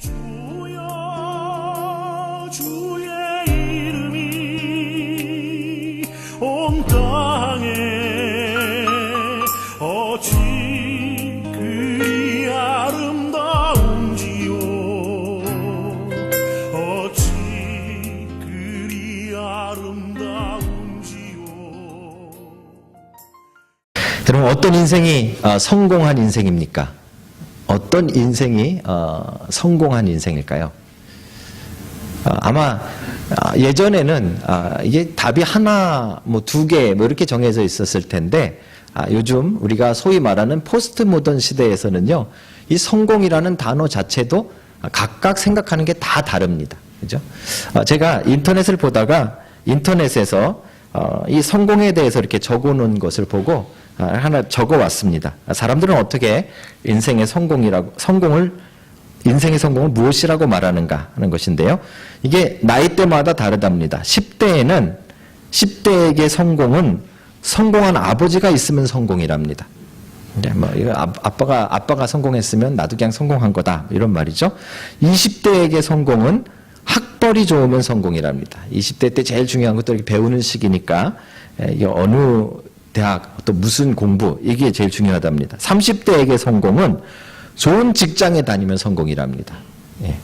주여 주의 이름이 온 땅에 어찌 그리 아름다운지요 어찌 그리 아름다운지요. 여러분, 어떤 인생이 성공한 인생입니까? 어떤 인생이 성공한 인생일까요? 아마 예전에는 이게 답이 하나, 뭐 두 개, 뭐 이렇게 정해져 있었을 텐데, 요즘 우리가 소위 말하는 포스트 모던 시대에서는요, 이 성공이라는 단어 자체도 각각 생각하는 게 다 다릅니다. 그죠? 제가 인터넷을 보다가 인터넷에서 이 성공에 대해서 이렇게 적어 놓은 것을 보고 하나 적어 왔습니다. 사람들은 어떻게 인생의 성공을 무엇이라고 말하는가 하는 것인데요. 이게 나이대마다 다르답니다. 10대에게 성공은 성공한 아버지가 있으면 성공이랍니다. 뭐 이거 아빠가 성공했으면 나도 그냥 성공한 거다 이런 말이죠. 20대에게 성공은 학벌이 좋으면 성공이랍니다. 20대 때 제일 중요한 것도 이렇게 배우는 시기니까 어느 대학, 또 무슨 공부, 이게 제일 중요하답니다. 30대에게 성공은 좋은 직장에 다니면 성공이랍니다. 예.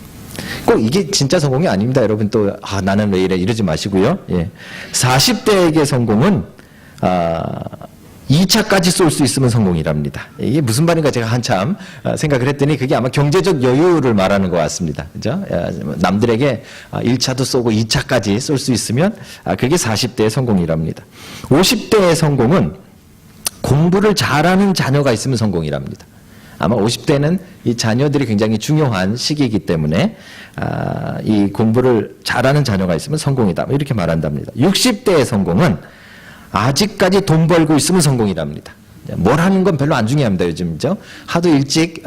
꼭 이게 진짜 성공이 아닙니다. 여러분 또, 나는 왜 이래, 이러지 마시고요. 예. 40대에게 성공은, 2차까지 쏠 수 있으면 성공이랍니다. 이게 무슨 말인가 제가 한참 생각을 했더니 그게 아마 경제적 여유를 말하는 것 같습니다. 그죠? 남들에게 1차도 쏘고 2차까지 쏠 수 있으면 그게 40대의 성공이랍니다. 50대의 성공은 공부를 잘하는 자녀가 있으면 성공이랍니다. 아마 50대는 이 자녀들이 굉장히 중요한 시기이기 때문에 이 공부를 잘하는 자녀가 있으면 성공이다. 이렇게 말한답니다. 60대의 성공은 아직까지 돈 벌고 있으면 성공이랍니다. 뭘 하는 건 별로 안 중요합니다. 요즘죠. 하도 일찍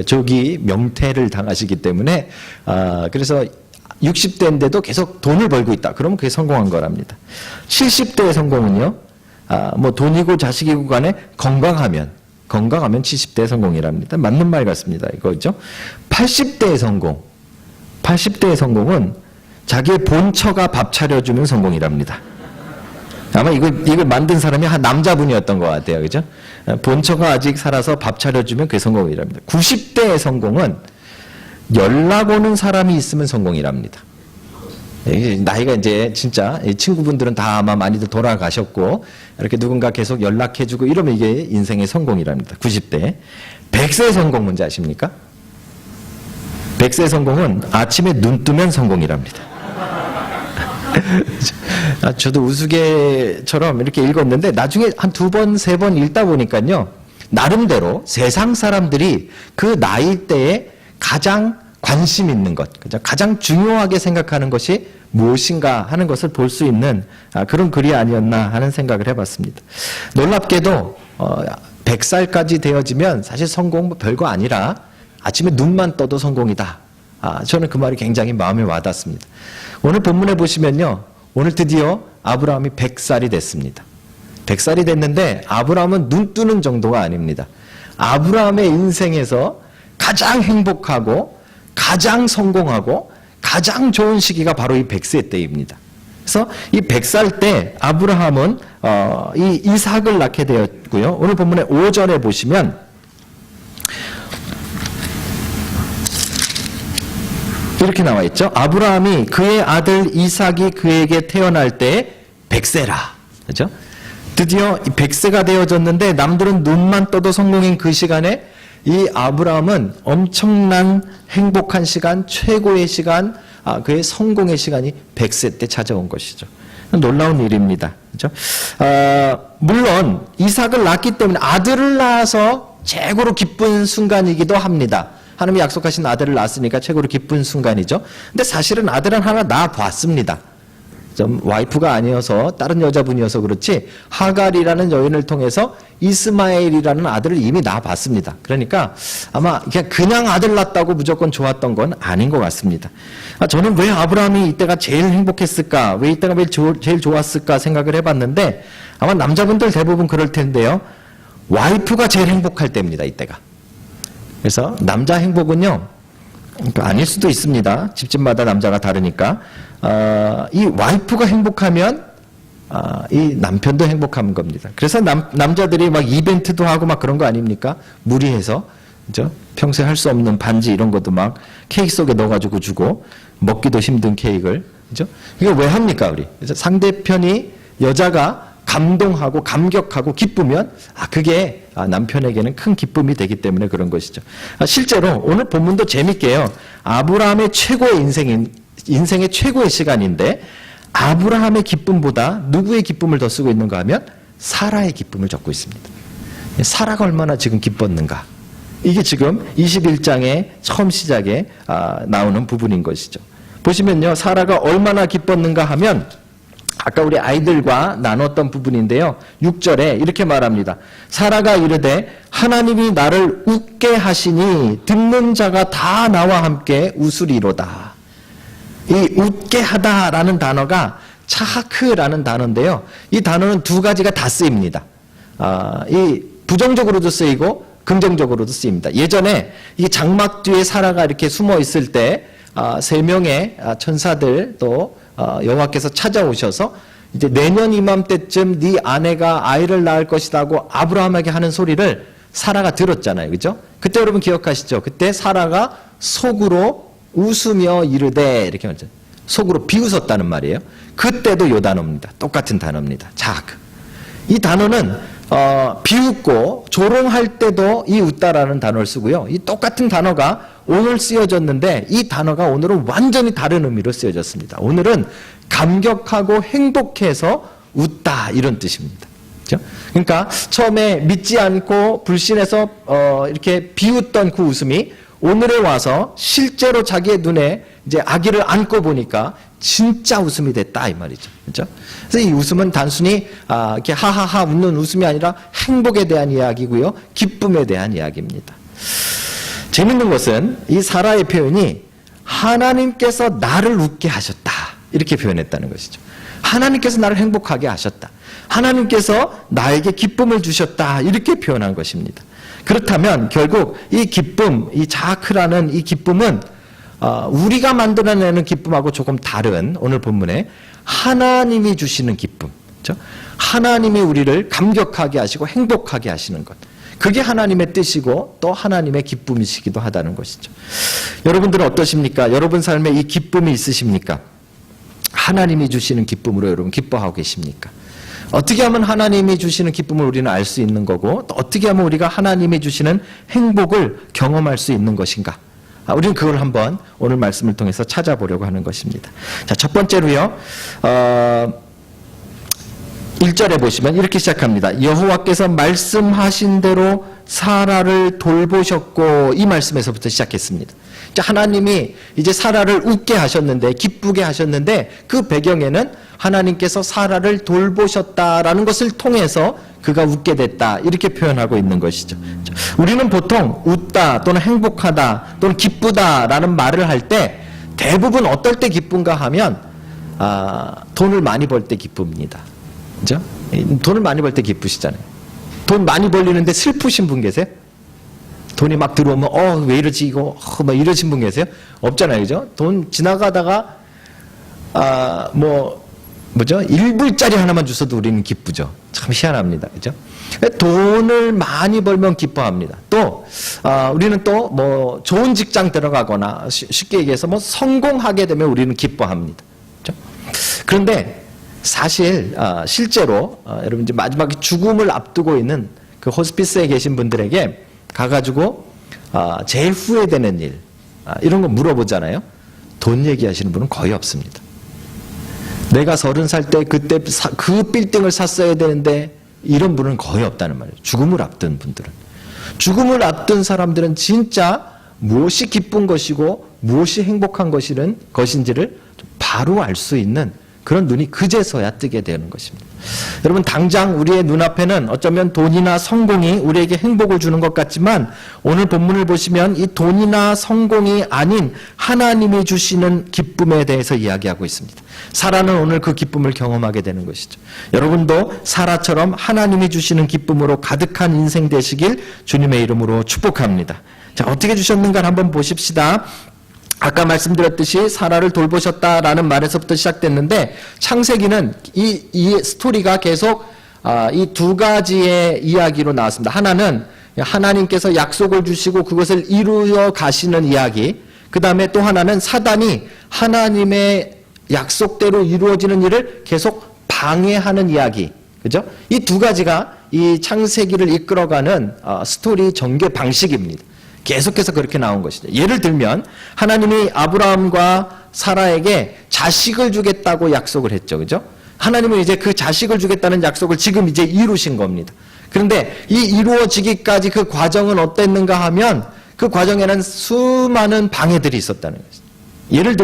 조기 명퇴를 당하시기 때문에 그래서 60대인데도 계속 돈을 벌고 있다. 그러면 그게 성공한 거랍니다. 70대의 성공은요. 뭐 돈이고 자식이고 간에 건강하면 70대의 성공이랍니다. 맞는 말 같습니다. 이거죠. 80대의 성공은 자기의 본처가 밥 차려주면 성공이랍니다. 아마 이걸 만든 사람이 한 남자분이었던 것 같아요. 그죠? 본처가 아직 살아서 밥 차려주면 그게 성공이랍니다. 90대의 성공은 연락 오는 사람이 있으면 성공이랍니다. 나이가 이제 진짜 친구분들은 다 아마 많이들 돌아가셨고 이렇게 누군가 계속 연락해주고 이러면 이게 인생의 성공이랍니다. 90대. 100세의 성공 뭔지 아십니까? 100세의 성공은 아침에 눈 뜨면 성공이랍니다. 저도 우스개처럼 이렇게 읽었는데 나중에 한 2번, 3번 읽다 보니까요. 나름대로 세상 사람들이 그 나이대에 가장 관심 있는 것, 가장 중요하게 생각하는 것이 무엇인가 하는 것을 볼 수 있는 그런 글이 아니었나 하는 생각을 해봤습니다. 놀랍게도 100살까지 되어지면 사실 성공 별거 아니라 아침에 눈만 떠도 성공이다. 저는 그 말이 굉장히 마음에 와닿습니다. 오늘 본문에 보시면요. 오늘 드디어 아브라함이 100살이 됐습니다. 100살이 됐는데 아브라함은 눈 뜨는 정도가 아닙니다. 아브라함의 인생에서 가장 행복하고 가장 성공하고 가장 좋은 시기가 바로 이 100세 때입니다. 그래서 이 100살 때 아브라함은 이 이삭을 낳게 되었고요. 오늘 본문의 5절에 보시면 이렇게 나와 있죠. 아브라함이 그의 아들 이삭이 그에게 태어날 때 100세라. 그렇죠? 드디어 100세가 되어졌는데 남들은 눈만 떠도 성공인 그 시간에 이 아브라함은 엄청난 행복한 시간, 최고의 시간, 그의 성공의 시간이 100세 때 찾아온 것이죠. 놀라운 일입니다. 그렇죠? 물론 이삭을 낳기 때문에 아들을 낳아서 최고로 기쁜 순간이기도 합니다. 하나님이 약속하신 아들을 낳았으니까 최고로 기쁜 순간이죠. 근데 사실은 아들은 하나 낳아봤습니다. 좀 와이프가 아니어서 다른 여자분이어서 그렇지 하갈이라는 여인을 통해서 이스마엘이라는 아들을 이미 낳아봤습니다. 그러니까 아마 그냥 아들 낳았다고 무조건 좋았던 건 아닌 것 같습니다. 저는 왜 아브라함이 이때가 제일 행복했을까? 왜 이때가 제일 좋았을까 생각을 해봤는데 아마 남자분들 대부분 그럴 텐데요. 와이프가 제일 행복할 때입니다. 이때가. 그래서 남자 행복은요. 그러니까 아닐 수도 있습니다. 집집마다 남자가 다르니까. 이 와이프가 행복하면 이 남편도 행복한 겁니다. 그래서 남자들이 막 이벤트도 하고 막 그런 거 아닙니까? 무리해서, 그죠? 평소에 할 수 없는 반지 이런 것도 막 케이크 속에 넣어가지고 주고, 먹기도 힘든 케이크를, 그죠? 이거 왜 합니까, 우리? 그래서 상대편이 여자가 감동하고 감격하고 기쁘면 그게 남편에게는 큰 기쁨이 되기 때문에 그런 것이죠. 실제로 오늘 본문도 재밌게요. 아브라함의 최고의 인생의 최고의 시간인데 아브라함의 기쁨보다 누구의 기쁨을 더 쓰고 있는가 하면 사라의 기쁨을 적고 있습니다. 사라가 얼마나 지금 기뻤는가. 이게 지금 21장의 처음 시작에 나오는 부분인 것이죠. 보시면요. 사라가 얼마나 기뻤는가 하면 아까 우리 아이들과 나눴던 부분인데요. 6절에 이렇게 말합니다. 사라가 이르되 하나님이 나를 웃게 하시니 듣는 자가 다 나와 함께 웃으리로다. 이 웃게 하다라는 단어가 차하크라는 단어인데요. 이 단어는 두 가지가 다 쓰입니다. 이 부정적으로도 쓰이고 긍정적으로도 쓰입니다. 예전에 이 장막 뒤에 사라가 이렇게 숨어 있을 때 세 명의 천사들 또 여호와께서 찾아오셔서 이제 내년 이맘때쯤 네 아내가 아이를 낳을 것이라고 아브라함에게 하는 소리를 사라가 들었잖아요. 그죠? 그때 여러분 기억하시죠? 그때 사라가 속으로 웃으며 이르되 이렇게 말했죠. 속으로 비웃었다는 말이에요. 그때도 요 단어입니다. 똑같은 단어입니다. 이 단어는 비웃고 조롱할 때도 이 웃다라는 단어를 쓰고요. 이 똑같은 단어가 오늘 쓰여졌는데 이 단어가 오늘은 완전히 다른 의미로 쓰여졌습니다. 오늘은 감격하고 행복해서 웃다 이런 뜻입니다. 그렇죠? 그러니까 처음에 믿지 않고 불신해서 이렇게 비웃던 그 웃음이 오늘에 와서 실제로 자기의 눈에 이제 아기를 안고 보니까 진짜 웃음이 됐다 이 말이죠. 그렇죠? 그래서 이 웃음은 단순히 이렇게 하하하 웃는 웃음이 아니라 행복에 대한 이야기고요. 기쁨에 대한 이야기입니다. 재밌는 것은 이 사라의 표현이 하나님께서 나를 웃게 하셨다 이렇게 표현했다는 것이죠. 하나님께서 나를 행복하게 하셨다. 하나님께서 나에게 기쁨을 주셨다 이렇게 표현한 것입니다. 그렇다면 결국 이 기쁨, 이 자크라는 이 기쁨은 우리가 만들어내는 기쁨하고 조금 다른 오늘 본문에 하나님이 주시는 기쁨, 그렇죠? 하나님이 우리를 감격하게 하시고 행복하게 하시는 것. 그게 하나님의 뜻이고 또 하나님의 기쁨이시기도 하다는 것이죠. 여러분들은 어떠십니까? 여러분 삶에 이 기쁨이 있으십니까? 하나님이 주시는 기쁨으로 여러분 기뻐하고 계십니까? 어떻게 하면 하나님이 주시는 기쁨을 우리는 알 수 있는 거고 또 어떻게 하면 우리가 하나님이 주시는 행복을 경험할 수 있는 것인가? 우리는 그걸 한번 오늘 말씀을 통해서 찾아보려고 하는 것입니다. 자, 첫 번째로요. 1절에 보시면 이렇게 시작합니다. 여호와께서 말씀하신 대로 사라를 돌보셨고 이 말씀에서부터 시작했습니다. 하나님이 이제 사라를 웃게 하셨는데 기쁘게 하셨는데 그 배경에는 하나님께서 사라를 돌보셨다라는 것을 통해서 그가 웃게 됐다 이렇게 표현하고 있는 것이죠. 우리는 보통 웃다 또는 행복하다 또는 기쁘다라는 말을 할 때 대부분 어떨 때 기쁜가 하면 돈을 많이 벌 때 기쁩니다. 그죠? 돈을 많이 벌 때 기쁘시잖아요. 돈 많이 벌리는데 슬프신 분 계세요? 돈이 막 들어오면 왜 이러지 이거 막 이러신 분 계세요? 없잖아요. 그죠? 돈 지나가다가 뭐죠? 1불짜리 하나만 주셔도 우리는 기쁘죠. 참 희한합니다. 그죠? 돈을 많이 벌면 기뻐합니다. 또 우리는 또 뭐 좋은 직장 들어가거나 쉽게 얘기해서 뭐 성공하게 되면 우리는 기뻐합니다. 그죠? 그런데 사실 실제로 여러분 이제 마지막에 죽음을 앞두고 있는 그 호스피스에 계신 분들에게 가가지고 제일 후회되는 일 이런 거 물어보잖아요. 돈 얘기하시는 분은 거의 없습니다. 내가 30살 때 그때 그 빌딩을 샀어야 되는데 이런 분은 거의 없다는 말이에요. 죽음을 앞둔 분들은. 죽음을 앞둔 사람들은 진짜 무엇이 기쁜 것이고 무엇이 행복한 것인지를 바로 알 수 있는 그런 눈이 그제서야 뜨게 되는 것입니다. 여러분 당장 우리의 눈앞에는 어쩌면 돈이나 성공이 우리에게 행복을 주는 것 같지만 오늘 본문을 보시면 이 돈이나 성공이 아닌 하나님이 주시는 기쁨에 대해서 이야기하고 있습니다. 사라는 오늘 그 기쁨을 경험하게 되는 것이죠. 여러분도 사라처럼 하나님이 주시는 기쁨으로 가득한 인생 되시길 주님의 이름으로 축복합니다. 자, 어떻게 주셨는가 한번 보십시다. 아까 말씀드렸듯이 사라를 돌보셨다라는 말에서부터 시작됐는데 창세기는 이 스토리가 계속 이 두 가지의 이야기로 나왔습니다. 하나는 하나님께서 약속을 주시고 그것을 이루어 가시는 이야기. 그 다음에 또 하나는 사단이 하나님의 약속대로 이루어지는 일을 계속 방해하는 이야기. 그죠? 이 두 가지가 이 창세기를 이끌어가는 스토리 전개 방식입니다. 계속해서 그렇게 나온 것이죠. 예를 들면 하나님이 아브라함과 사라에게 자식을 주겠다고 약속을 했죠. 그죠? 하나님은 이제 그 자식을 주겠다는 약속을 지금 이제 이루신 겁니다. 그런데 이 이루어지기까지 그 과정은 어땠는가 하면 그 과정에는 수많은 방해들이 있었다는 것이죠. 예를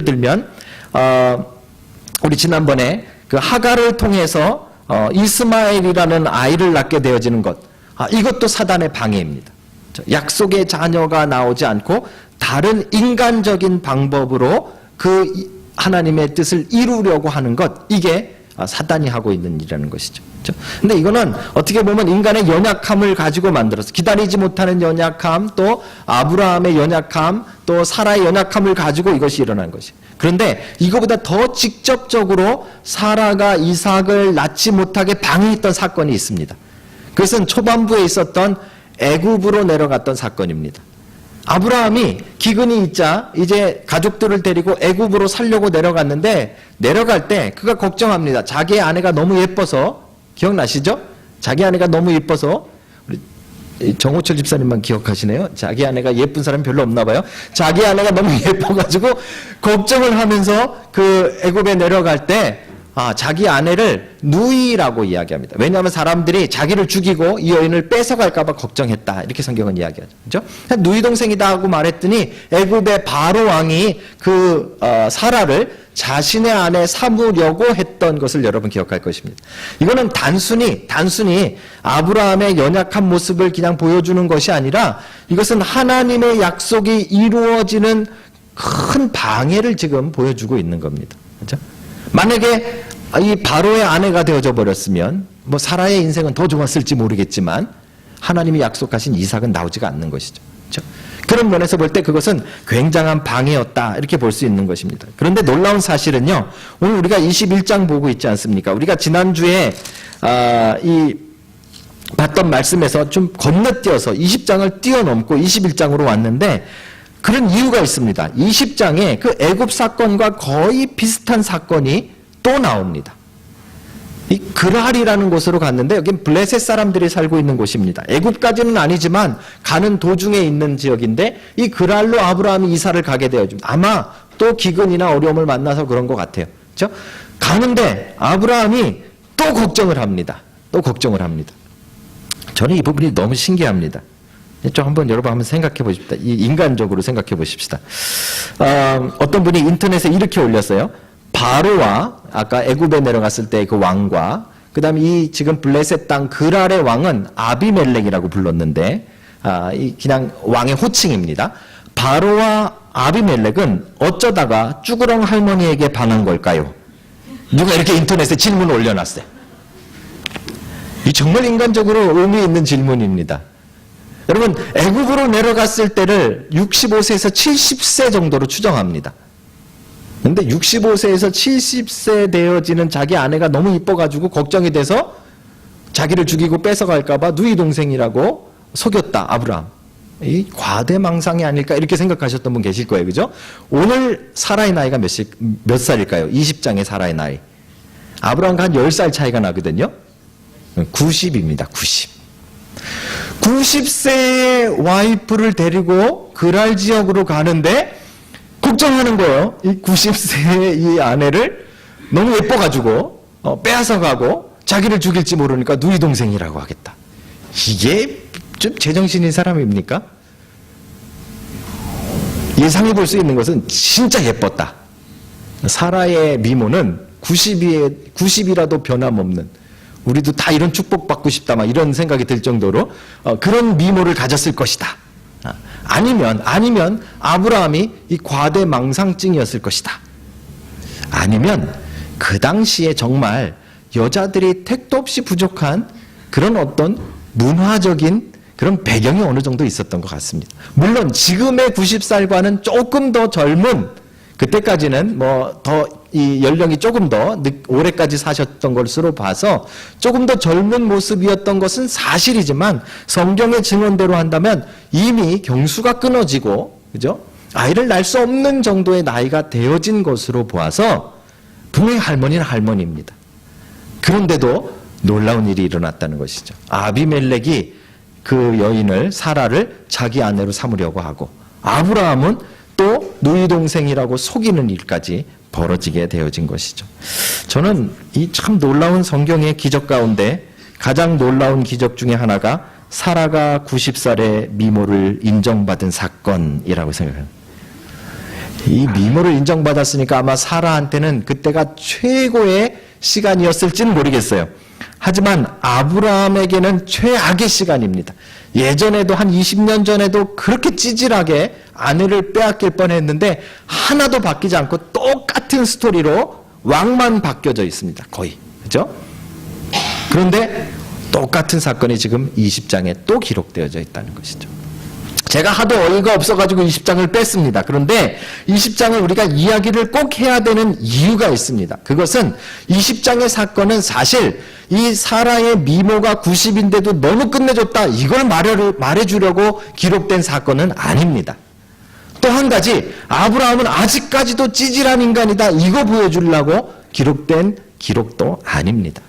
들면 우리 지난번에 그 하갈을 통해서 이스마엘이라는 아이를 낳게 되어지는 것, 이것도 사단의 방해입니다. 약속의 자녀가 나오지 않고 다른 인간적인 방법으로 그 하나님의 뜻을 이루려고 하는 것, 이게 사단이 하고 있는 일이라는 것이죠. 근데 이거는 어떻게 보면 인간의 연약함을 가지고 만들어서 기다리지 못하는 연약함, 또 아브라함의 연약함, 또 사라의 연약함을 가지고 이것이 일어난 것이에요. 그런데 이거보다 더 직접적으로 사라가 이삭을 낳지 못하게 방해했던 사건이 있습니다. 그것은 초반부에 있었던 애굽으로 내려갔던 사건입니다. 아브라함이 기근이 있자 이제 가족들을 데리고 애굽으로 살려고 내려갔는데 내려갈 때 그가 걱정합니다. 자기의 아내가 너무 예뻐서, 기억나시죠? 자기 아내가 너무 예뻐서, 우리 정호철 집사님만 기억하시네요. 자기 아내가 예쁜 사람이 별로 없나 봐요. 자기 아내가 너무 예뻐가지고 걱정을 하면서 그 애굽에 내려갈 때 자기 아내를 누이라고 이야기합니다. 왜냐하면 사람들이 자기를 죽이고 이 여인을 뺏어갈까봐 걱정했다. 이렇게 성경은 이야기하죠. 그죠? 누이 동생이다 하고 말했더니 애굽의 바로 왕이 그 사라를 자신의 아내 삼으려고 했던 것을 여러분 기억할 것입니다. 이거는 단순히 아브라함의 연약한 모습을 그냥 보여주는 것이 아니라 이것은 하나님의 약속이 이루어지는 큰 방해를 지금 보여주고 있는 겁니다. 그죠? 만약에 이 바로의 아내가 되어져 버렸으면 뭐 사라의 인생은 더 좋았을지 모르겠지만 하나님이 약속하신 이삭은 나오지가 않는 것이죠. 그렇죠? 그런 면에서 볼 때 그것은 굉장한 방해였다 이렇게 볼 수 있는 것입니다. 그런데 놀라운 사실은요. 오늘 우리가 21장 보고 있지 않습니까? 우리가 지난주에 이 봤던 말씀에서 좀 건너뛰어서 20장을 뛰어넘고 21장으로 왔는데 그런 이유가 있습니다. 20장에 그 애굽 사건과 거의 비슷한 사건이 또 나옵니다. 이 그랄이라는 곳으로 갔는데 여긴 블레셋 사람들이 살고 있는 곳입니다. 애굽까지는 아니지만 가는 도중에 있는 지역인데 이 그랄로 아브라함이 이사를 가게 되어집니다. 아마 또 기근이나 어려움을 만나서 그런 것 같아요. 그렇죠? 가는데 아브라함이 또 걱정을 합니다. 저는 이 부분이 너무 신기합니다. 좀 한번 여러분 한번 생각해 보십시다. 이 인간적으로 생각해 보십시다. 어떤 분이 인터넷에 이렇게 올렸어요. 바로와 아까 애굽에 내려갔을 때 그 왕과 그다음에 이 지금 블레셋 땅 그랄의 왕은 아비멜렉이라고 불렀는데 이 그냥 왕의 호칭입니다. 바로와 아비멜렉은 어쩌다가 쭈그렁 할머니에게 반한 걸까요? 누가 이렇게 인터넷에 질문을 올려놨어요. 이 정말 인간적으로 의미 있는 질문입니다. 여러분 애굽으로 내려갔을 때를 65세에서 70세 정도로 추정합니다. 근데 65세에서 70세 되어지는 자기 아내가 너무 이뻐가지고 걱정이 돼서 자기를 죽이고 뺏어갈까봐 누이 동생이라고 속였다 아브라함. 이 과대망상이 아닐까 이렇게 생각하셨던 분 계실 거예요. 그죠? 오늘 사라의 나이가 몇 살일까요? 20장의 사라의 나이. 아브라함과 한 10살 차이가 나거든요. 90입니다. 90. 90세의 와이프를 데리고 그랄 지역으로 가는데 걱정하는 거예요. 이 90세의 이 아내를 너무 예뻐가지고 빼앗아가고 자기를 죽일지 모르니까 누이 동생이라고 하겠다. 이게 좀 제정신인 사람입니까? 예상해 볼 수 있는 것은 진짜 예뻤다. 사라의 미모는 90이라도 변함없는, 우리도 다 이런 축복받고 싶다 막 이런 생각이 들 정도로 그런 미모를 가졌을 것이다. 아니면 아브라함이 이 과대망상증이었을 것이다. 아니면 그 당시에 정말 여자들이 택도 없이 부족한 그런 어떤 문화적인 그런 배경이 어느 정도 있었던 것 같습니다. 물론 지금의 90살과는 조금 더 젊은, 그때까지는 뭐 더 이 연령이 조금 더 오래까지 사셨던 것으로 봐서 조금 더 젊은 모습이었던 것은 사실이지만, 성경의 증언대로 한다면 이미 경수가 끊어지고, 그죠? 아이를 낳을 수 없는 정도의 나이가 되어진 것으로 보아서 분명히 할머니는 할머니입니다. 그런데도 놀라운 일이 일어났다는 것이죠. 아비멜렉이 그 여인을, 사라를 자기 아내로 삼으려고 하고, 아브라함은 또 누이 동생이라고 속이는 일까지 벌어지게 되어진 것이죠. 저는 이 참 놀라운 성경의 기적 가운데 가장 놀라운 기적 중에 하나가 사라가 90살의 미모를 인정받은 사건이라고 생각합니다. 이 미모를 인정받았으니까 아마 사라한테는 그때가 최고의 시간이었을지는 모르겠어요. 하지만 아브라함에게는 최악의 시간입니다. 예전에도 한 20년 전에도 그렇게 찌질하게 아내를 빼앗길 뻔했는데 하나도 바뀌지 않고 똑같은 스토리로 왕만 바뀌어져 있습니다. 거의. 그죠? 그런데 똑같은 사건이 지금 20장에 또 기록되어져 있다는 것이죠. 제가 하도 어이가 없어가지고 20장을 뺐습니다. 그런데 20장을 우리가 이야기를 꼭 해야 되는 이유가 있습니다. 그것은 20장의 사건은 사실 이 사라의 미모가 90인데도 너무 끝내줬다, 이걸 말해주려고 기록된 사건은 아닙니다. 또 한 가지, 아브라함은 아직까지도 찌질한 인간이다, 이거 보여주려고 기록된 기록도 아닙니다.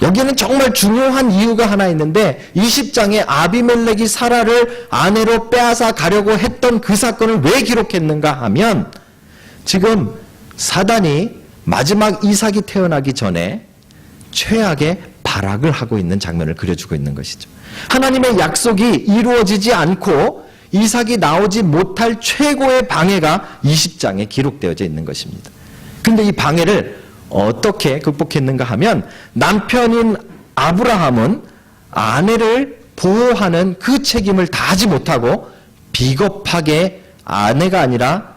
여기는 정말 중요한 이유가 하나 있는데, 20장에 아비멜렉이 사라를 아내로 빼앗아 가려고 했던 그 사건을 왜 기록했는가 하면, 지금 사단이 마지막 이삭이 태어나기 전에 최악의 발악을 하고 있는 장면을 그려주고 있는 것이죠. 하나님의 약속이 이루어지지 않고 이삭이 나오지 못할 최고의 방해가 20장에 기록되어져 있는 것입니다. 그런데 이 방해를 어떻게 극복했는가 하면, 남편인 아브라함은 아내를 보호하는 그 책임을 다하지 못하고 비겁하게 아내가 아니라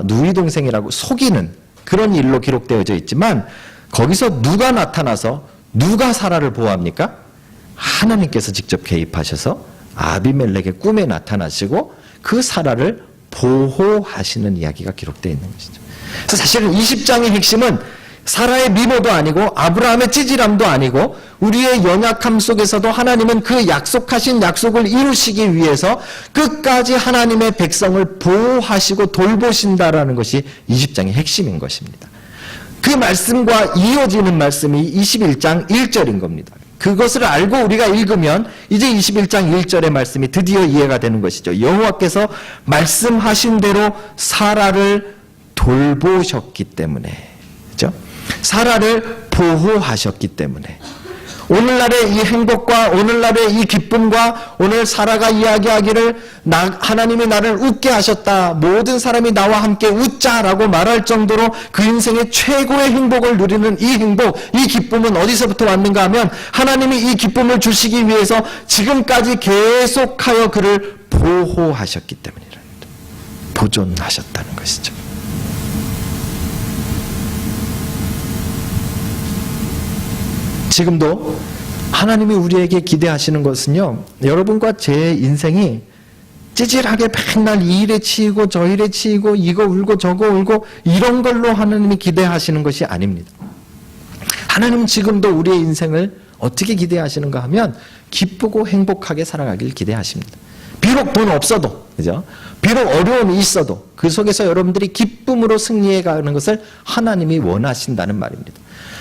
누이 동생이라고 속이는 그런 일로 기록되어져 있지만, 거기서 누가 나타나서 누가 사라를 보호합니까? 하나님께서 직접 개입하셔서 아비멜렉의 꿈에 나타나시고 그 사라를 보호하시는 이야기가 기록되어 있는 것이죠. 그래서 사실은 20장의 핵심은 사라의 미모도 아니고 아브라함의 찌질함도 아니고, 우리의 연약함 속에서도 하나님은 그 약속하신 약속을 이루시기 위해서 끝까지 하나님의 백성을 보호하시고 돌보신다라는 것이 20장의 핵심인 것입니다. 그 말씀과 이어지는 말씀이 21장 1절인 겁니다. 그것을 알고 우리가 읽으면 이제 21장 1절의 말씀이 드디어 이해가 되는 것이죠. 여호와께서 말씀하신 대로 사라를 돌보셨기 때문에, 그렇죠? 사라를 보호하셨기 때문에 오늘날의 이 행복과 오늘날의 이 기쁨과, 오늘 사라가 이야기하기를 하나님이 나를 웃게 하셨다, 모든 사람이 나와 함께 웃자라고 말할 정도로 그 인생의 최고의 행복을 누리는 이 행복, 이 기쁨은 어디서부터 왔는가 하면, 하나님이 이 기쁨을 주시기 위해서 지금까지 계속하여 그를 보호하셨기 때문이랍니다. 보존하셨다는 것이죠. 지금도 하나님이 우리에게 기대하시는 것은요, 여러분과 제 인생이 찌질하게 맨날 이 일에 치이고 저 일에 치이고 이거 울고 저거 울고 이런 걸로 하나님이 기대하시는 것이 아닙니다. 하나님은 지금도 우리의 인생을 어떻게 기대하시는가 하면 기쁘고 행복하게 살아가길 기대하십니다. 비록 돈 없어도, 그죠? 비록 어려움이 있어도 그 속에서 여러분들이 기쁨으로 승리해 가는 것을 하나님이 원하신다는 말입니다.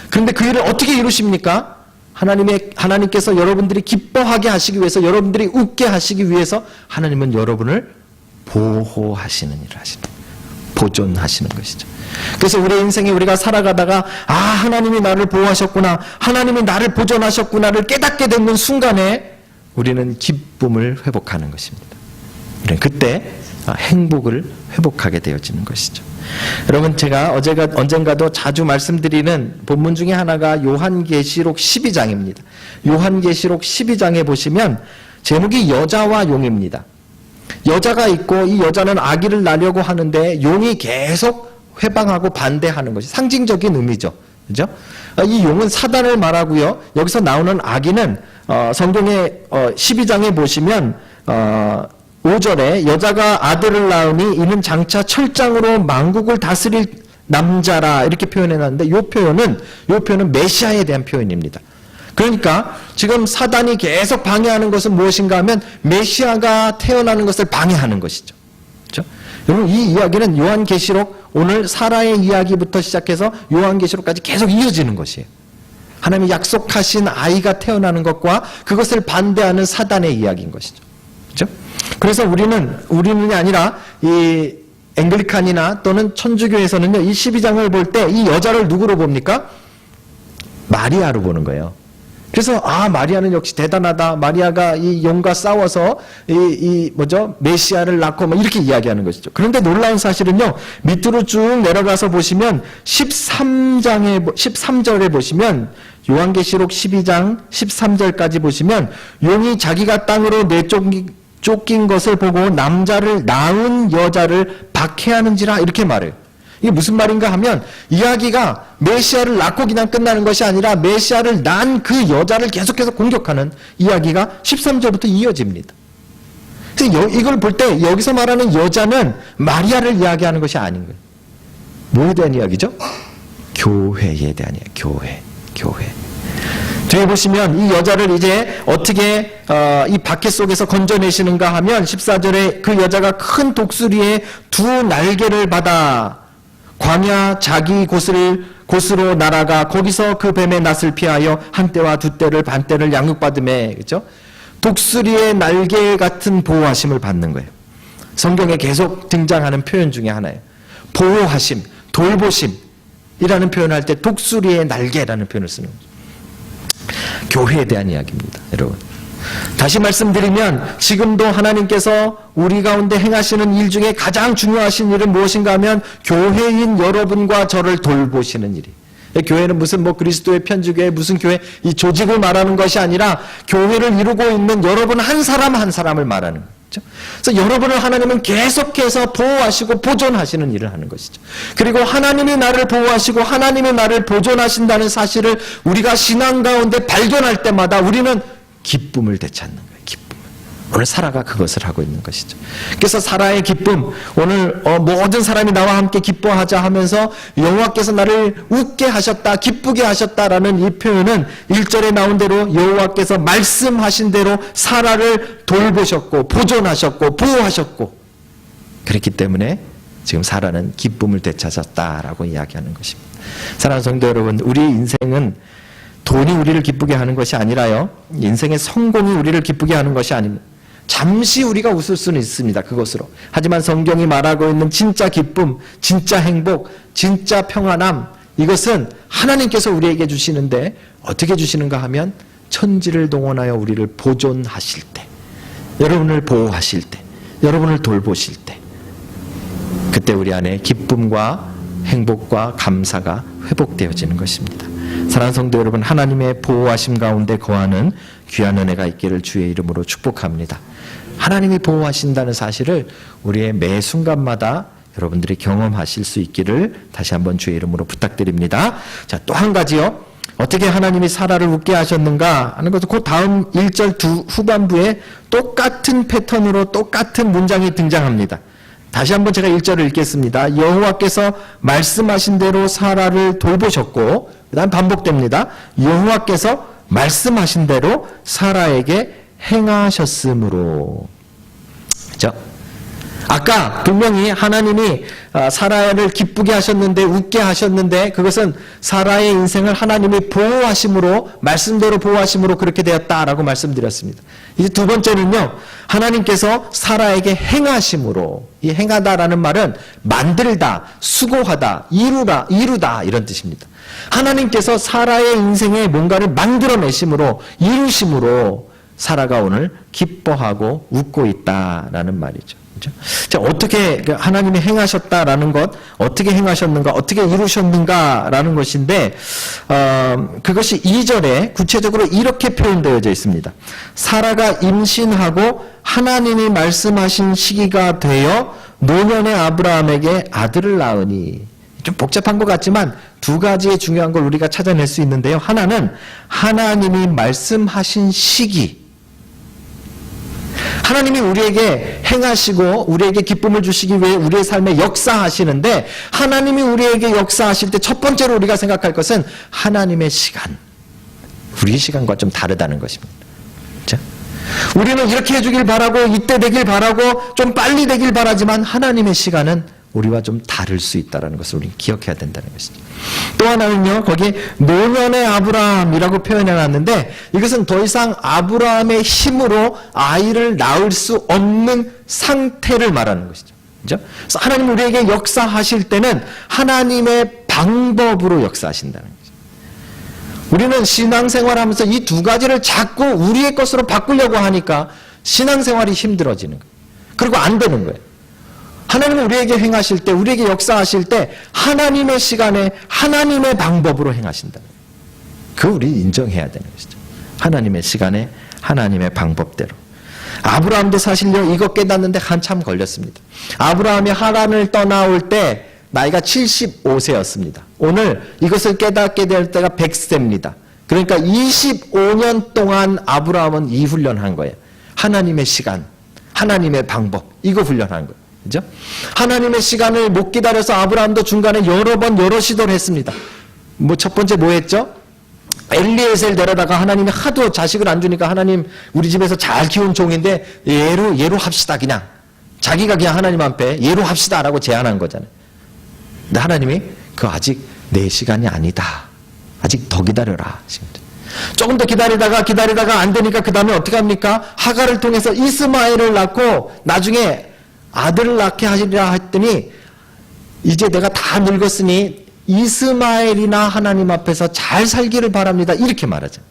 그런데 그 일을 어떻게 이루십니까? 하나님께서 여러분들이 기뻐하게 하시기 위해서, 여러분들이 웃게 하시기 위해서 하나님은 여러분을 보호하시는 일을 하십니다. 보존하시는 것이죠. 그래서 우리 인생에 우리가 살아가다가 하나님이 나를 보호하셨구나, 하나님이 나를 보존하셨구나를 깨닫게 되는 순간에 우리는 기쁨을 회복하는 것입니다. 우리는 그때 행복을 회복하게 되어지는 것이죠. 여러분, 제가 언젠가도 자주 말씀드리는 본문 중에 하나가 요한계시록 12장입니다. 요한계시록 12장에 보시면 제목이 여자와 용입니다. 여자가 있고 이 여자는 아기를 낳으려고 하는데 용이 계속 회방하고 반대하는 것이 상징적인 의미죠. 그죠? 이 용은 사단을 말하고요. 여기서 나오는 아기는 성경의 12장에 보시면 5절에 여자가 아들을 낳으니 이는 장차 철장으로 만국을 다스릴 남자라 이렇게 표현해놨는데 이 표현은 메시아에 대한 표현입니다. 그러니까 지금 사단이 계속 방해하는 것은 무엇인가 하면 메시아가 태어나는 것을 방해하는 것이죠. 그렇죠? 여러분 이 이야기는 요한계시록 오늘 사라의 이야기부터 시작해서 요한계시록까지 계속 이어지는 것이에요. 하나님이 약속하신 아이가 태어나는 것과 그것을 반대하는 사단의 이야기인 것이죠. 그렇죠? 그래서 우리는이 아니라 이 앵글리칸이나 또는 천주교에서는요, 이 12장을 볼 때 이 여자를 누구로 봅니까? 마리아로 보는 거예요. 그래서 마리아는 역시 대단하다. 마리아가 이 용과 싸워서 메시아를 낳고 뭐 이렇게 이야기하는 것이죠. 그런데 놀라운 사실은요, 밑으로 쭉 내려가서 보시면 13절에 보시면 요한계시록 12장 13절까지 보시면 용이 자기가 땅으로 쫓긴 것을 보고 남자를 낳은 여자를 박해하는지라 이렇게 말해요. 이게 무슨 말인가 하면 이야기가 메시아를 낳고 그냥 끝나는 것이 아니라 메시아를 낳은 그 여자를 계속해서 공격하는 이야기가 13절부터 이어집니다. 그래서 이걸 볼 때 여기서 말하는 여자는 마리아를 이야기하는 것이 아닌 거예요. 뭐에 대한 이야기죠? 교회에 대한 이야기. 교회. 뒤에 보시면 이 여자를 이제 어떻게 이 박해 속에서 건져내시는가 하면 14절에 그 여자가 큰 독수리의 두 날개를 받아 광야 자기 곳으로 날아가 거기서 그 뱀의 낯을 피하여 한 떼와 두 떼를 반 떼를 양육받음에, 그렇죠? 독수리의 날개 같은 보호하심을 받는 거예요. 성경에 계속 등장하는 표현 중에 하나예요. 보호하심, 돌보심이라는 표현을 할 때 독수리의 날개라는 표현을 쓰는 거죠. 교회에 대한 이야기입니다, 여러분. 다시 말씀드리면 지금도 하나님께서 우리 가운데 행하시는 일 중에 가장 중요하신 일은 무엇인가 하면 교회인 여러분과 저를 돌보시는 일이. 교회는 무슨 그리스도의 편지교회 무슨 교회 이 조직을 말하는 것이 아니라 교회를 이루고 있는 여러분 한 사람 한 사람을 말하는 거죠. 그래서 여러분을 하나님은 계속해서 보호하시고 보존하시는 일을 하는 것이죠. 그리고 하나님이 나를 보호하시고 하나님이 나를 보존하신다는 사실을 우리가 신앙 가운데 발견할 때마다 우리는 기쁨을 되찾는 거예요. 기쁨을. 오늘 사라가 그것을 하고 있는 것이죠. 그래서 사라의 기쁨, 오늘 모든 사람이 나와 함께 기뻐하자 하면서 여호와께서 나를 웃게 하셨다, 기쁘게 하셨다라는 이 표현은 1절에 나온 대로 여호와께서 말씀하신 대로 사라를 돌보셨고 보존하셨고 보호하셨고 그랬기 때문에 지금 사라는 기쁨을 되찾았다라고 이야기하는 것입니다. 사랑하는 성도 여러분, 우리 인생은 돈이 우리를 기쁘게 하는 것이 아니라요, 인생의 성공이 우리를 기쁘게 하는 것이 아닙니다. 잠시 우리가 웃을 수는 있습니다, 그것으로. 하지만 성경이 말하고 있는 진짜 기쁨, 진짜 행복, 진짜 평안함, 이것은 하나님께서 우리에게 주시는데 어떻게 주시는가 하면 천지를 동원하여 우리를 보존하실 때, 여러분을 보호하실 때, 여러분을 돌보실 때, 그때 우리 안에 기쁨과 행복과 감사가 회복되어지는 것입니다. 사랑하는 성도 여러분, 하나님의 보호하심 가운데 거하는 귀한 은혜가 있기를 주의 이름으로 축복합니다. 하나님이 보호하신다는 사실을 우리의 매 순간마다 여러분들이 경험하실 수 있기를 다시 한번 주의 이름으로 부탁드립니다. 자, 또 한 가지요. 어떻게 하나님이 사라를 웃게 하셨는가 하는 것도 그 다음 1절 후반부에 똑같은 패턴으로 똑같은 문장이 등장합니다. 다시 한번 제가 1절을 읽겠습니다. 여호와께서 말씀하신 대로 사라를 돌보셨고, 그 다음 반복됩니다. 여호와께서 말씀하신 대로 사라에게 행하셨으므로. 그렇죠? 아까 분명히 하나님이 사라를 기쁘게 하셨는데, 웃게 하셨는데, 그것은 사라의 인생을 하나님이 보호하심으로, 말씀대로 보호하심으로 그렇게 되었다라고 말씀드렸습니다. 이제 두 번째는요, 하나님께서 사라에게 행하심으로. 이 행하다라는 말은 만들다, 수고하다, 이루다 이런 뜻입니다. 하나님께서 사라의 인생에 뭔가를 만들어내심으로, 이루심으로 사라가 오늘 기뻐하고 웃고 있다라는 말이죠. 그렇죠? 자, 어떻게 하나님이 행하셨다라는 것, 어떻게 행하셨는가, 어떻게 이루셨는가라는 것인데, 그것이 2절에 구체적으로 이렇게 표현되어져 있습니다. 사라가 임신하고 하나님이 말씀하신 시기가 되어 노년의 아브라함에게 아들을 낳으니, 좀 복잡한 것 같지만 두 가지의 중요한 걸 우리가 찾아낼 수 있는데요. 하나는 하나님이 말씀하신 시기, 하나님이 우리에게 행하시고 우리에게 기쁨을 주시기 위해 우리의 삶에 역사하시는데, 하나님이 우리에게 역사하실 때 첫 번째로 우리가 생각할 것은 하나님의 시간, 우리의 시간과 좀 다르다는 것입니다. 그렇죠? 우리는 이렇게 해주길 바라고 이때 되길 바라고 좀 빨리 되길 바라지만 하나님의 시간은 우리와 좀 다를 수 있다는 것을 우리는 기억해야 된다는 것이죠. 또 하나는요, 거기 노년의 아브라함이라고 표현해놨는데, 이것은 더 이상 아브라함의 힘으로 아이를 낳을 수 없는 상태를 말하는 것이죠. 그렇죠? 그래서 하나님 우리에게 역사하실 때는 하나님의 방법으로 역사하신다는 거죠. 우리는 신앙생활하면서 이 두 가지를 자꾸 우리의 것으로 바꾸려고 하니까 신앙생활이 힘들어지는 거예요. 그리고 안 되는 거예요. 하나님은 우리에게 행하실 때, 우리에게 역사하실 때 하나님의 시간에 하나님의 방법으로 행하신다는 거예요. 그걸 우리 인정해야 되는 것이죠. 하나님의 시간에 하나님의 방법대로. 아브라함도 사실요, 이거 깨닫는데 한참 걸렸습니다. 아브라함이 하란을 떠나올 때 나이가 75세였습니다. 오늘 이것을 깨닫게 될 때가 100세입니다. 그러니까 25년 동안 아브라함은 이 훈련한 거예요. 하나님의 시간, 하나님의 방법, 이거 훈련한 거예요. 그죠? 하나님의 시간을 못 기다려서 아브라함도 중간에 여러 번 여러 시도를 했습니다. 첫 번째 뭐 했죠? 엘리에셀 데려다가 하나님이 하도 자식을 안 주니까, 하나님 우리 집에서 잘 키운 종인데 얘로 합시다, 그냥 자기가 그냥 하나님 앞에 얘로 합시다 라고 제안한 거잖아요. 근데 하나님이 그거 아직 내 시간이 아니다, 아직 더 기다려라. 조금 더 기다리다가 안 되니까 그 다음에 어떻게 합니까? 하갈을 통해서 이스마엘을 낳고 나중에 아들을 낳게 하시리라 했더니, 이제 내가 다 늙었으니 이스마엘이나 하나님 앞에서 잘 살기를 바랍니다, 이렇게 말하죠.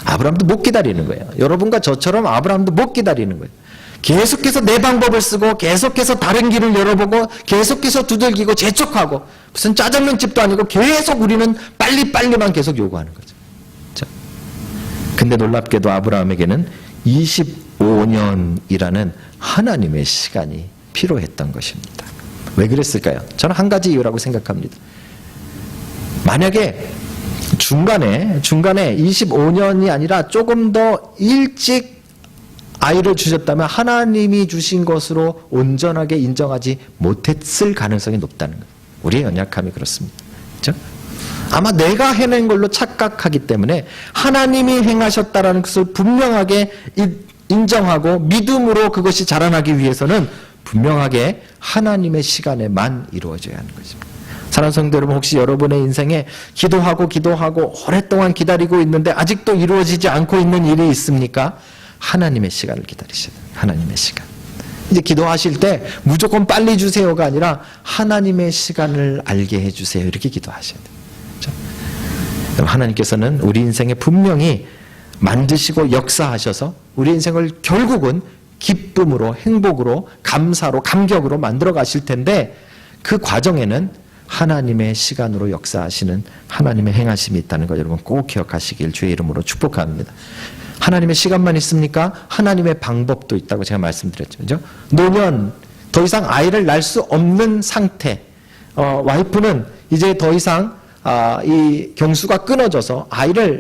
아브라함도 못 기다리는 거예요. 여러분과 저처럼 아브라함도 못 기다리는 거예요. 계속해서 내 방법을 쓰고 계속해서 다른 길을 열어보고 계속해서 두들기고 재촉하고, 무슨 짜장면집도 아니고 계속 우리는 빨리빨리만 계속 요구하는 거죠. 그렇죠? 근데 놀랍게도 아브라함에게는 25년이라는 하나님의 시간이 필요했던 것입니다. 왜 그랬을까요? 저는 한 가지 이유라고 생각합니다. 만약에 중간에 25년이 아니라 조금 더 일찍 아이를 주셨다면 하나님이 주신 것으로 온전하게 인정하지 못했을 가능성이 높다는 거예요. 우리의 연약함이 그렇습니다. 그렇죠? 아마 내가 해낸 걸로 착각하기 때문에 하나님이 행하셨다라는 것을 분명하게 인정하고 믿음으로 그것이 자라나기 위해서는 분명하게 하나님의 시간에만 이루어져야 하는 것입니다. 사랑하는 성도 여러분, 혹시 여러분의 인생에 기도하고 오랫동안 기다리고 있는데 아직도 이루어지지 않고 있는 일이 있습니까? 하나님의 시간을 기다리셔야 돼요. 하나님의 시간. 이제 기도하실 때 무조건 빨리 주세요가 아니라 하나님의 시간을 알게 해주세요, 이렇게 기도하셔야 돼요. 그렇죠? 하나님께서는 우리 인생에 분명히 만드시고 역사하셔서 우리 인생을 결국은 기쁨으로, 행복으로, 감사로, 감격으로 만들어 가실 텐데, 그 과정에는 하나님의 시간으로 역사하시는 하나님의 행하심이 있다는 것 여러분 꼭 기억하시길 주의 이름으로 축복합니다. 하나님의 시간만 있습니까? 하나님의 방법도 있다고 제가 말씀드렸죠. 그죠? 노년, 더 이상 아이를 낳을 수 없는 상태, 와이프는 이제 더 이상 이 경수가 끊어져서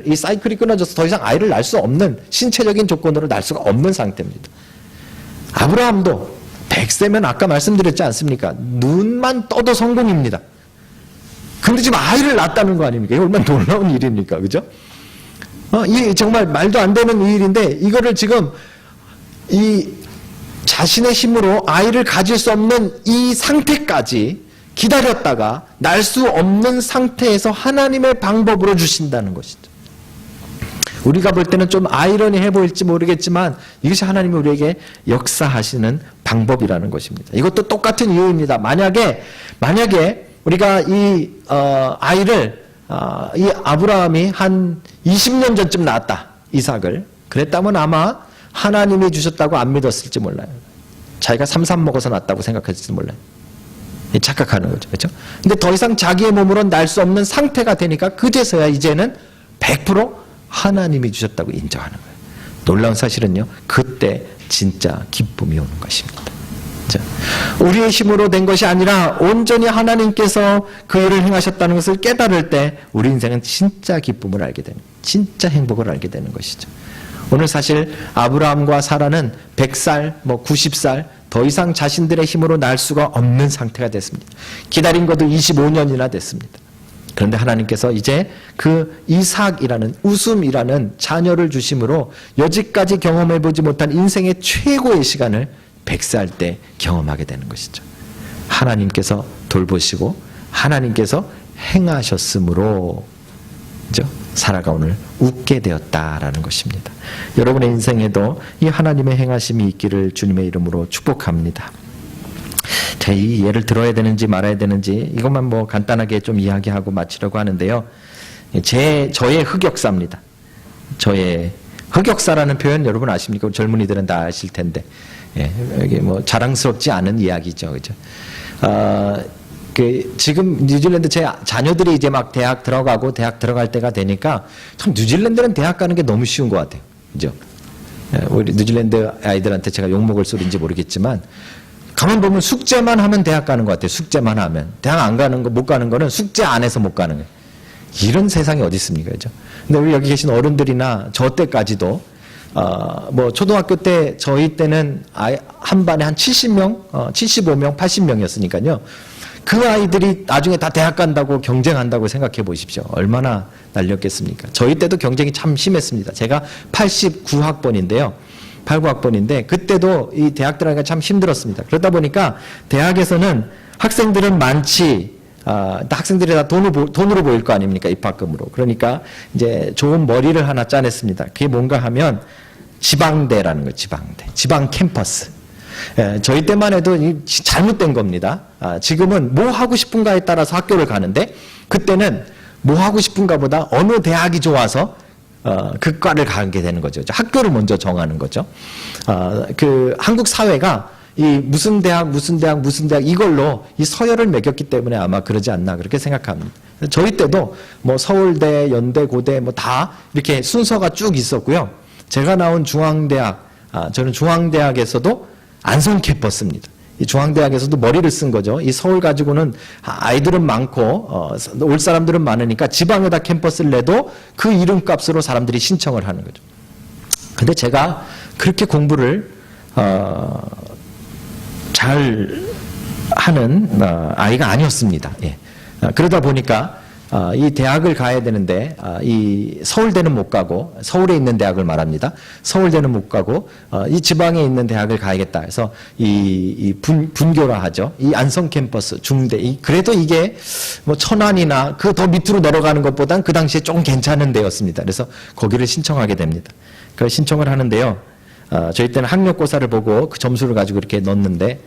이 사이클이 끊어져서 더 이상 아이를 낳을 수 없는, 신체적인 조건으로 낳을 수가 없는 상태입니다. 아브라함도 100세면 아까 말씀드렸지 않습니까? 눈만 떠도 성공입니다. 근데 지금 아이를 낳았다는 거 아닙니까? 이거 얼마나 놀라운 일입니까? 그죠? 이 정말 말도 안 되는 일인데, 이거를 지금 이 자신의 힘으로 아이를 가질 수 없는 이 상태까지 기다렸다가 날 수 없는 상태에서 하나님의 방법으로 주신다는 것이죠. 우리가 볼 때는 좀 아이러니해 보일지 모르겠지만 이것이 하나님이 우리에게 역사하시는 방법이라는 것입니다. 이것도 똑같은 이유입니다. 만약에 우리가 이 아이를 이 아브라함이 한 20년 전쯤 낳았다, 이삭을. 그랬다면 아마 하나님이 주셨다고 안 믿었을지 몰라요. 자기가 삼삼 먹어서 낳았다고 생각했을지 몰라요. 착각하는 거죠. 그렇죠? 근데 더 이상 자기의 몸으로 날 수 없는 상태가 되니까 그제서야 이제는 100% 하나님이 주셨다고 인정하는 거예요. 놀라운 사실은요, 그때 진짜 기쁨이 오는 것입니다. 자, 우리의 힘으로 된 것이 아니라 온전히 하나님께서 그 일을 행하셨다는 것을 깨달을 때 우리 인생은 진짜 기쁨을 알게 되는, 진짜 행복을 알게 되는 것이죠. 오늘 사실 아브라함과 사라는 100살, 90살 더 이상 자신들의 힘으로 날 수가 없는 상태가 됐습니다. 기다린 것도 25년이나 됐습니다. 그런데 하나님께서 이제 그 이삭이라는 웃음이라는 자녀를 주심으로 여지까지 경험해보지 못한 인생의 최고의 시간을 100살 때 경험하게 되는 것이죠. 하나님께서 돌보시고 하나님께서 행하셨으므로 그죠? 사라가 오늘 웃게 되었다라는 것입니다. 여러분의 인생에도 이 하나님의 행하심이 있기를 주님의 이름으로 축복합니다. 자, 이 예를 들어야 되는지 말아야 되는지 이것만 뭐 간단하게 좀 이야기하고 마치려고 하는데요. 저의 흑역사입니다. 저의 흑역사라는 표현 여러분 아십니까? 젊은이들은 다 아실 텐데, 이게 뭐 자랑스럽지 않은 이야기죠, 그죠? 지금 뉴질랜드 제 자녀들이 이제 막 대학 들어가고 대학 들어갈 때가 되니까 참 뉴질랜드는 대학 가는 게 너무 쉬운 것 같아요, 그죠? 우리 뉴질랜드 아이들한테 제가 욕먹을 소리인지 모르겠지만. 가만 보면 숙제만 하면 대학 가는 것 같아요. 숙제만 하면. 대학 안 가는 거, 못 가는 거는 숙제 안 해서 못 가는 거예요. 이런 세상이 어디 있습니까? 그죠? 근데 우리 여기 계신 어른들이나 저 때까지도, 뭐, 초등학교 때, 저희 때는 한 반에 한 70명, 75명, 80명이었으니까요. 그 아이들이 나중에 다 대학 간다고 경쟁한다고 생각해 보십시오. 얼마나 날렸겠습니까? 저희 때도 경쟁이 참 심했습니다. 제가 89학번인데요. 89학번인데 그때도 이 대학 들어가기가 참 힘들었습니다. 그러다 보니까 대학에서는 학생들은 많지, 학생들이 다 돈으로 보일 거 아닙니까? 입학금으로. 그러니까 이제 좋은 머리를 하나 짜냈습니다. 그게 뭔가 하면 지방대라는 거예요. 지방대. 지방 캠퍼스. 저희 때만 해도 잘못된 겁니다. 지금은 뭐 하고 싶은가에 따라서 학교를 가는데 그때는 뭐 하고 싶은가 보다 어느 대학이 좋아서 그 과를 가게 되는 거죠. 학교를 먼저 정하는 거죠. 그 한국 사회가 이 무슨 대학 이걸로 이 서열을 매겼기 때문에 아마 그러지 않나 그렇게 생각합니다. 저희 때도 뭐 서울대, 연대, 고대 뭐 다 이렇게 순서가 쭉 있었고요. 제가 나온 중앙대학, 저는 중앙대학에서도 안성 캠퍼스입니다. 이 중앙대학에서도 머리를 쓴 거죠. 이 서울 가지고는 아이들은 많고 올 사람들은 많으니까 지방에다 캠퍼스를 내도 그 이름값으로 사람들이 신청을 하는 거죠. 근데 제가 그렇게 공부를 잘 하는 아이가 아니었습니다. 예. 그러다 보니까 이 대학을 가야 되는데 이 서울대는 못 가고 서울에 있는 대학을 말합니다. 서울대는 못 가고 이 지방에 있는 대학을 가야겠다 해서 이 분교라 하죠. 이 안성 캠퍼스 중대 그래도 이게 뭐 천안이나 그 더 밑으로 내려가는 것보단 그 당시에 좀 괜찮은 데였습니다. 그래서 거기를 신청하게 됩니다. 그 신청을 하는데요. 저희 때는 학력고사를 보고 그 점수를 가지고 이렇게 넣었는데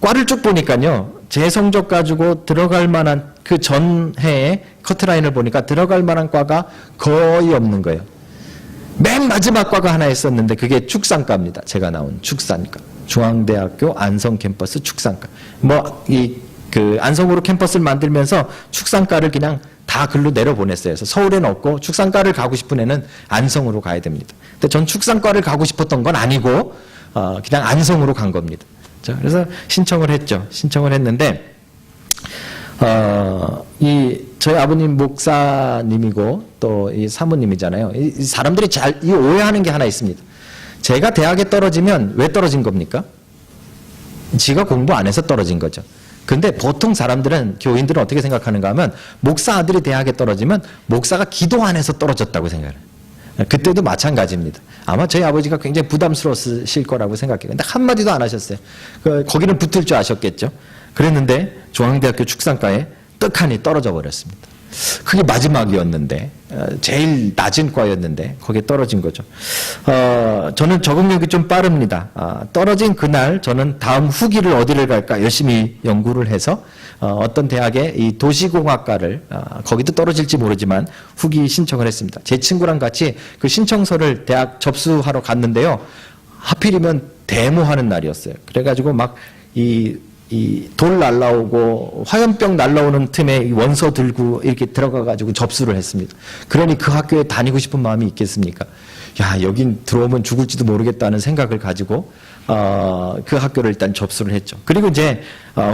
과를 쭉 보니까요. 제 성적 가지고 들어갈 만한 그 전해에 커트라인을 보니까 들어갈 만한 과가 거의 없는 거예요. 맨 마지막 과가 하나 있었는데 그게 축산과입니다. 제가 나온 축산과. 중앙대학교 안성 캠퍼스 축산과. 그 안성으로 캠퍼스를 만들면서 축산과를 그냥 다 글로 내려보냈어요. 그래서 서울에는 없고 축산과를 가고 싶은 애는 안성으로 가야 됩니다. 근데 전 축산과를 가고 싶었던 건 아니고 그냥 안성으로 간 겁니다. 그래서 신청을 했죠. 신청을 했는데 저희 아버님 목사님이고 또 이 사모님이잖아요. 이 사람들이 이 오해하는 게 하나 있습니다. 제가 대학에 떨어지면 왜 떨어진 겁니까? 지가 공부 안 해서 떨어진 거죠. 근데 보통 사람들은, 교인들은 어떻게 생각하는가 하면 목사 아들이 대학에 떨어지면 목사가 기도 안 해서 떨어졌다고 생각해요. 그때도 마찬가지입니다. 아마 저희 아버지가 굉장히 부담스러우실 거라고 생각해요. 근데 한마디도 안 하셨어요. 거기는 붙을 줄 아셨겠죠. 그랬는데 중앙대학교 축산과에 떡하니 떨어져 버렸습니다. 그게 마지막이었는데 제일 낮은 과였는데 거기에 떨어진 거죠. 저는 적응력이 좀 빠릅니다. 떨어진 그날 저는 다음 후기를 어디를 갈까 열심히 연구를 해서 어떤 대학에 이 도시공학과를 거기도 떨어질지 모르지만 후기 신청을 했습니다. 제 친구랑 같이 그 신청서를 대학 접수하러 갔는데요. 하필이면 데모하는 날이었어요. 그래가지고 막 이 돌 날라오고 화염병 날라오는 틈에 원서 들고 이렇게 들어가가지고 접수를 했습니다. 그러니 그 학교에 다니고 싶은 마음이 있겠습니까? 야, 여긴 들어오면 죽을지도 모르겠다는 생각을 가지고 그 학교를 일단 접수를 했죠. 그리고 이제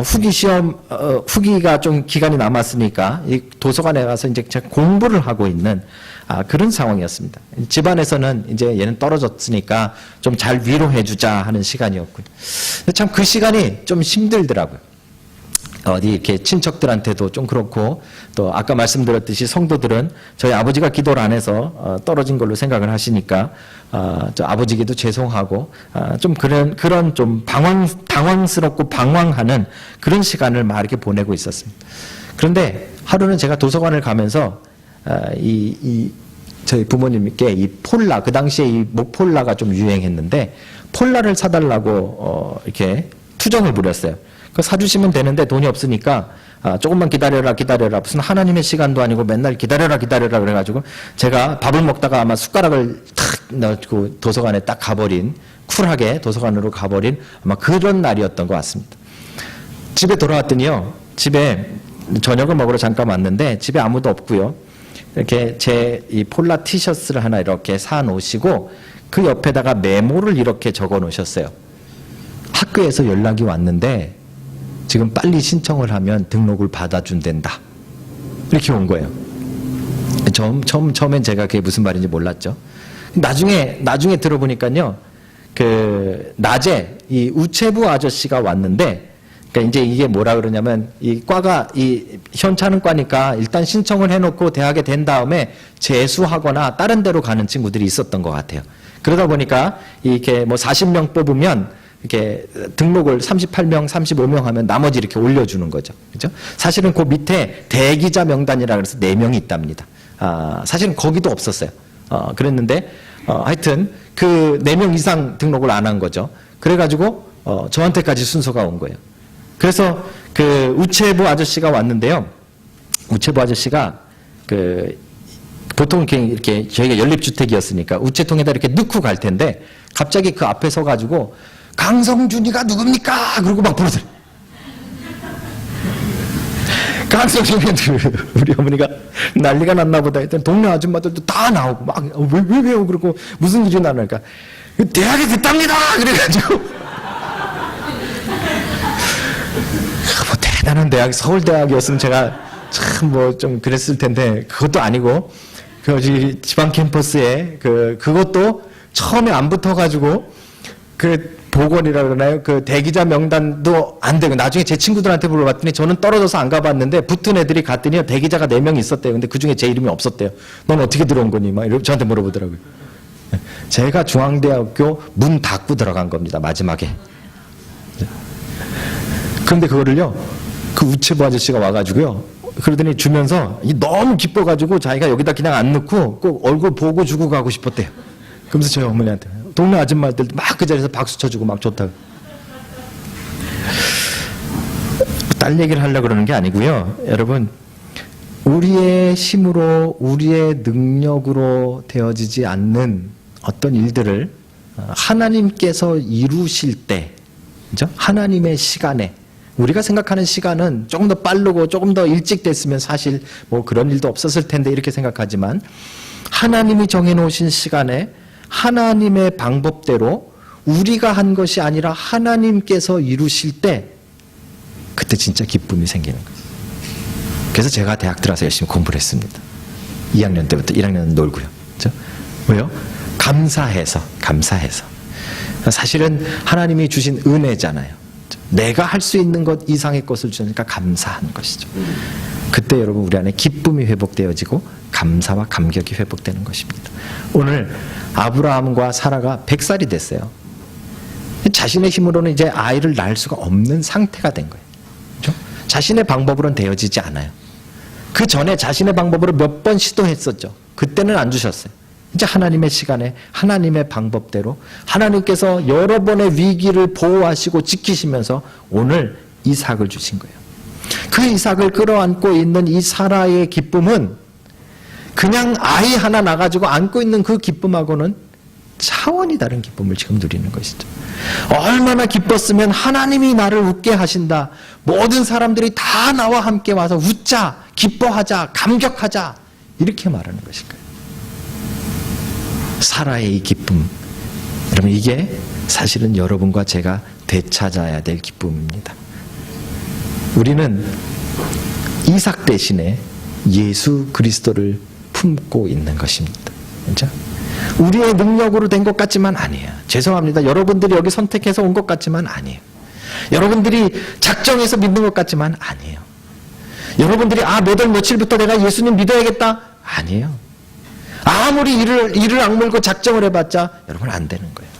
후기 시험 후기가 좀 기간이 남았으니까 이 도서관에 가서 이제 제가 공부를 하고 있는 그런 상황이었습니다. 집안에서는 이제 얘는 떨어졌으니까 좀 잘 위로해주자 하는 시간이었고요. 참 그 시간이 좀 힘들더라고요. 어디 이렇게 친척들한테도 좀 그렇고 또 아까 말씀드렸듯이 성도들은 저희 아버지가 기도를 안 해서 떨어진 걸로 생각을 하시니까 저 아버지께도 죄송하고 좀 그런 좀 당황스럽고 방황하는 그런 시간을 막 이렇게 보내고 있었습니다. 그런데 하루는 제가 도서관을 가면서 저희 부모님께 이 폴라, 그 당시에 이 목폴라가 좀 유행했는데 폴라를 사달라고 이렇게 투정을 부렸어요. 그 사주시면 되는데 돈이 없으니까 조금만 기다려라 무슨 하나님의 시간도 아니고 맨날 기다려라 그래가지고 제가 밥을 먹다가 아마 숟가락을 탁 넣고 도서관에 딱 가버린, 쿨하게 도서관으로 가버린 아마 그런 날이었던 것 같습니다. 집에 돌아왔더니요, 집에 저녁을 먹으러 잠깐 왔는데 집에 아무도 없고요, 이렇게 제 이 폴라 티셔츠를 하나 이렇게 사 놓으시고 그 옆에다가 메모를 이렇게 적어 놓으셨어요. 학교에서 연락이 왔는데 지금 빨리 신청을 하면 등록을 받아준댄다. 이렇게 온 거예요. 처음엔 제가 그게 무슨 말인지 몰랐죠. 나중에 들어보니까요, 그 낮에 이 우체부 아저씨가 왔는데, 그러니까 이제 이게 뭐라 그러냐면 이 과가 이 현차는 과니까 일단 신청을 해놓고 대학에 된 다음에 재수하거나 다른 데로 가는 친구들이 있었던 것 같아요. 그러다 보니까 이렇게 뭐 40명 뽑으면 이렇게 등록을 38명, 35명 하면 나머지 이렇게 올려주는 거죠. 그죠? 사실은 그 밑에 대기자 명단이라 그래서 4명이 있답니다. 사실은 거기도 없었어요. 그랬는데, 하여튼 그 4명 이상 등록을 안 한 거죠. 그래가지고, 저한테까지 순서가 온 거예요. 그래서 그 우체부 아저씨가 왔는데요. 우체부 아저씨가 보통 이렇게 저희가 연립주택이었으니까 우체통에다 이렇게 넣고 갈 텐데 갑자기 그 앞에 서가지고 강성준이가 누굽니까? 그러고 막 부르더래. 강성준이 우리 어머니가 난리가 났나 보다 했더니 동네 아줌마들도 다 나오고 막 왜요? 그러고 무슨 일이 나니까 대학에 됐답니다. 그래가지고 뭐 대단한 대학, 서울대학이었으면 제가 참 뭐 좀 그랬을 텐데 그것도 아니고 그 지방 캠퍼스에 그것도 처음에 안 붙어가지고 보건이라 그러나요? 그 대기자 명단도 안 되고 나중에 제 친구들한테 물어봤더니 저는 떨어져서 안 가봤는데 붙은 애들이 갔더니 대기자가 4명 있었대요. 근데 그중에 제 이름이 없었대요. 넌 어떻게 들어온 거니? 막 이러고 저한테 물어보더라고요. 제가 중앙대학교 문 닫고 들어간 겁니다. 마지막에. 그런데 그거를요, 그 우체부 아저씨가 와가지고요, 그러더니 주면서 너무 기뻐가지고 자기가 여기다 그냥 안 넣고 꼭 얼굴 보고 주고 가고 싶었대요. 그러면서 저희 어머니한테 동네 아줌마들도 막 그 자리에서 박수 쳐주고 막 좋다고. 딸 얘기를 하려고 그러는 게 아니고요. 여러분, 우리의 힘으로 우리의 능력으로 되어지지 않는 어떤 일들을 하나님께서 이루실 때, 그죠? 하나님의 시간에, 우리가 생각하는 시간은 조금 더 빠르고 조금 더 일찍 됐으면 사실 뭐 그런 일도 없었을 텐데 이렇게 생각하지만 하나님이 정해놓으신 시간에 하나님의 방법대로 우리가 한 것이 아니라 하나님께서 이루실 때 그때 진짜 기쁨이 생기는 거예요. 그래서 제가 대학 들어가서 열심히 공부를 했습니다. 2학년 때부터 1학년은 놀고요. 그렇죠? 왜요? 감사해서. 사실은 하나님이 주신 은혜잖아요. 내가 할 수 있는 것 이상의 것을 주니까 감사한 것이죠. 그때 여러분 우리 안에 기쁨이 회복되어지고 감사와 감격이 회복되는 것입니다. 오늘 아브라함과 사라가 100살이 됐어요. 자신의 힘으로는 이제 아이를 낳을 수가 없는 상태가 된 거예요. 그렇죠? 자신의 방법으로는 되어지지 않아요. 그 전에 자신의 방법으로 몇 번 시도했었죠. 그때는 안 주셨어요. 이제 하나님의 시간에 하나님의 방법대로 하나님께서 여러 번의 위기를 보호하시고 지키시면서 오늘 이삭을 주신 거예요. 그 이삭을 끌어안고 있는 이 사라의 기쁨은 그냥 아이 하나 나가지고 안고 있는 그 기쁨하고는 차원이 다른 기쁨을 지금 누리는 것이죠. 얼마나 기뻤으면 하나님이 나를 웃게 하신다. 모든 사람들이 다 나와 함께 와서 웃자, 기뻐하자, 감격하자 이렇게 말하는 것일까요? 사라의 이 기쁨, 여러분, 이게 사실은 여러분과 제가 되찾아야 될 기쁨입니다. 우리는 이삭 대신에 예수 그리스도를 품고 있는 것입니다. 그렇죠? 우리의 능력으로 된 것 같지만 아니에요. 죄송합니다. 여러분들이 여기 선택해서 온 것 같지만 아니에요. 여러분들이 작정해서 믿는 것 같지만 아니에요. 여러분들이 몇 월 며칠부터 내가 예수님 믿어야겠다? 아니에요. 아무리 이를 악물고 작정을 해봤자 여러분 안 되는 거예요.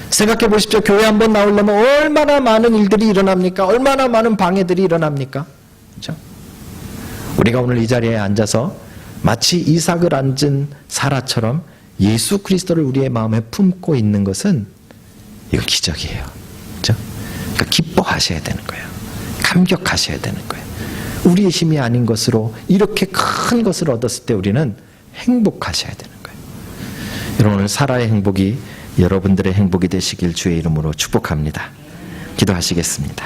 생각해 보십시오. 교회 한번 나오려면 얼마나 많은 일들이 일어납니까? 얼마나 많은 방해들이 일어납니까? 그렇죠? 우리가 오늘 이 자리에 앉아서 마치 이삭을 앉은 사라처럼 예수 그리스도를 우리의 마음에 품고 있는 것은 이건 기적이에요. 그렇죠? 그러니까 기뻐하셔야 되는 거예요. 감격하셔야 되는 거예요. 우리의 힘이 아닌 것으로 이렇게 큰 것을 얻었을 때 우리는 행복하셔야 되는 거예요. 여러분, 오늘 사라의 행복이 여러분들의 행복이 되시길 주의 이름으로 축복합니다. 기도하시겠습니다.